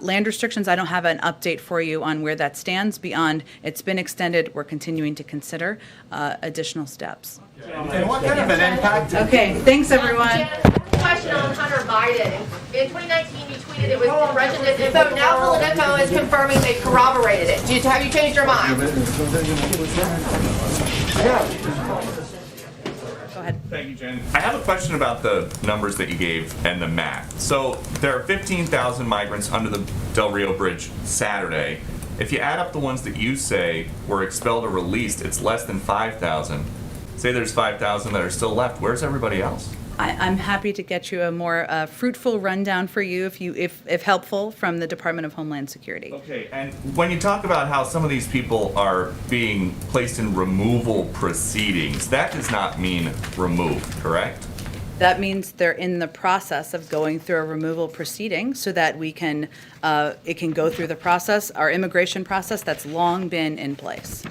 Land restrictions, I don't have an update for you on where that stands beyond it's been extended. We're continuing to consider additional steps. And what kind of an impact? Okay, thanks everyone. Question on Hunter Biden. In 2019, you tweeted it was resident info. Now Politico is confirming they corroborated it. Have you changed your mind? Go ahead. Thank you, Jen. I have a question about the numbers that you gave and the math. So there are 15,000 migrants under the Del Rio Bridge Saturday. If you add up the ones that you say were expelled or released, it's less than 5,000. Say there's 5,000 that are still left. Where's everybody else? I'm happy to get you a more fruitful rundown for you, if helpful, from the Department of Homeland Security. Okay, and when you talk about how some of these people are being placed in removal proceedings, that does not mean removed, correct? That means they're in the process of going through a removal proceeding so that it can go through the process, our immigration process that's long been in place.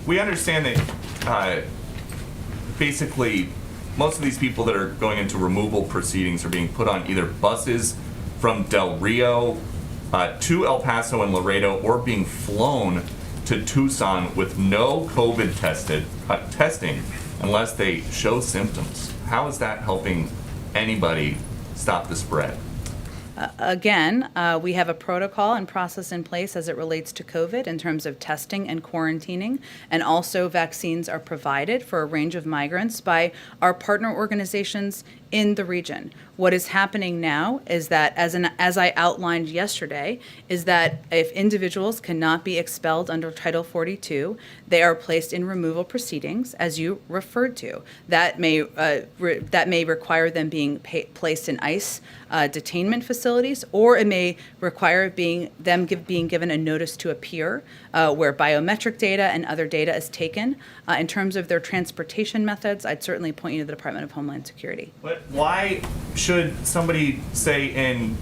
We understand that basically most of these people that are going into removal proceedings are being put on either buses from Del Rio to El Paso and Laredo, or being flown to Tucson with no COVID testing unless they show symptoms. How is that helping anybody stop the spread? Again, we have a protocol and process in place as it relates to COVID in terms of testing and quarantining, and also vaccines are provided for a range of migrants by our partner organizations in the region. What is happening now is that, as I outlined yesterday, is that if individuals cannot be expelled under Title 42, they are placed in removal proceedings, as you referred to. That may require them being placed in ICE detainment facilities, or it may require being given a notice to appear, where biometric data and other data is taken. In terms of their transportation methods, I'd certainly point you to the Department of Homeland Security. But why should somebody, say, in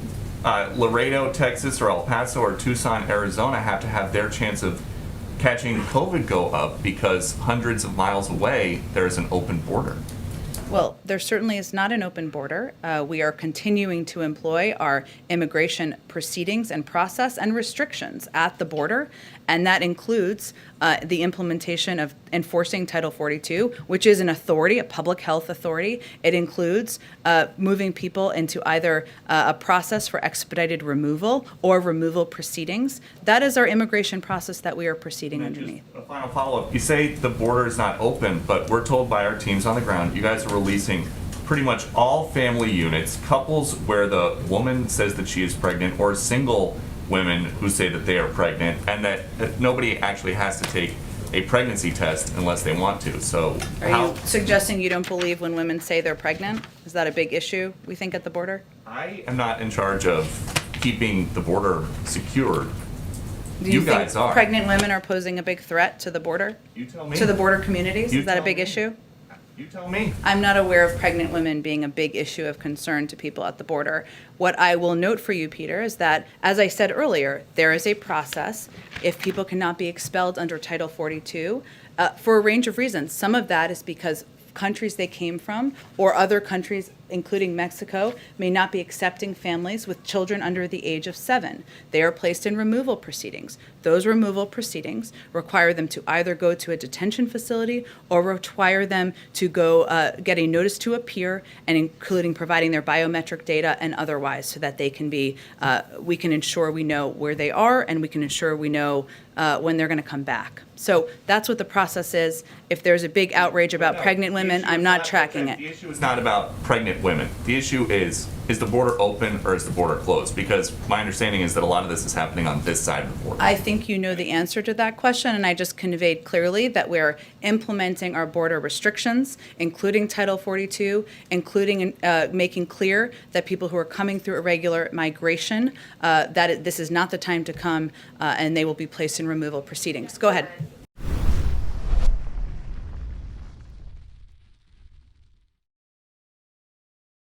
Laredo, Texas, or El Paso, or Tucson, Arizona, have to have their chance of catching COVID go up because hundreds of miles away there's an open border? Well, there certainly is not an open border. We are continuing to employ our immigration proceedings and process and restrictions at the border, and that includes the implementation of enforcing Title 42, which is an authority, a public health authority. It includes moving people into either a process for expedited removal or removal proceedings. That is our immigration process that we are proceeding underneath. Just a final follow-up. You say the border is not open, but we're told by our teams on the ground, you guys are releasing pretty much all family units, couples where the woman says that she is pregnant, or single women who say that they are pregnant, and that nobody actually has to take a pregnancy test unless they want to. So Are you suggesting you don't believe when women say they're pregnant? Is that a big issue, we think, at the border? I am not in charge of keeping the border secured. Do you guys think are. Pregnant women are posing a big threat to the border? You tell me. To the border communities? You Is that a tell big me. issue? You tell me. I'm not aware of pregnant women being a big issue of concern to people at the border. What I will note for you, Peter, is that, as I said earlier, there is a process if people cannot be expelled under Title 42 for a range of reasons. Some of that is because countries they came from or other countries, including Mexico, may not be accepting families with children under the age of 7. They are placed in removal proceedings. Those removal proceedings require them to either go to a detention facility or require them to go get a notice to appear, and including providing their biometric data and otherwise, so that they can be, we can ensure we know where they are, and we can ensure we know when they're going to come back. So that's what the process is. If there's a big outrage about pregnant women, I'm not tracking it. The issue is not about pregnant women. The issue is the border open or is the border closed? Because my understanding is that a lot of this is happening on this side of the border. I think you know the answer to that question, and I just conveyed clearly that we're implementing our border restrictions, including Title 42, including making clear that people who are coming through irregular migration, this is not the time to come, and they will be placed in removal proceedings. Go ahead.